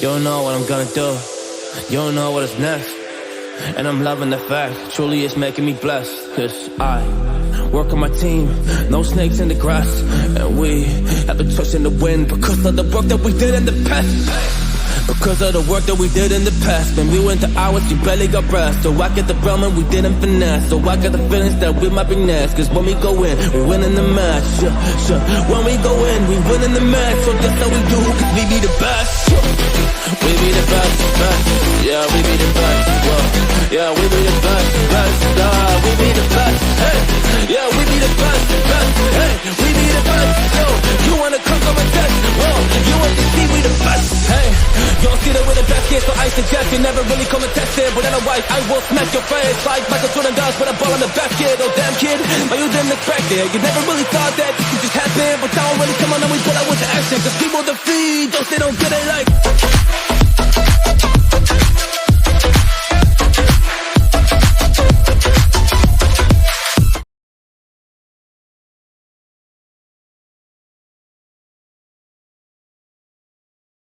You don't know what I'm gonna do. You don't know what is next. And I'm loving the fact, truly it's making me blessed. Cause I work on my team, no snakes in the grass. And we have a touch in the wind because of the work that we did in the past. Because of the work that we did in the past. When we went to hours, you barely got rest. So I get the realm and we didn't finesse. So I got the feelings that we might be next. Cause when we go in, we win in the match. When we go in, we win in the match. So that's how we do, cause we be the best. We be the best, best. Yeah, we be the best. Yeah, we be the best, best. We be the best. Hey, yeah, we be the best, best. Hey, we be the best. Yo, you wanna come a test? Whoa, you want to see we the best? Hey, you don't see that we're the best here, so I suggest you never really come and test it. But otherwise, I will smack your face like Michael Jordan does with a ball on the basket. Oh damn kid, but you didn't expect it. You never really thought that this could just happen. But now I'm really come on and we put out with the action. Cause people defeat those they don't get it like.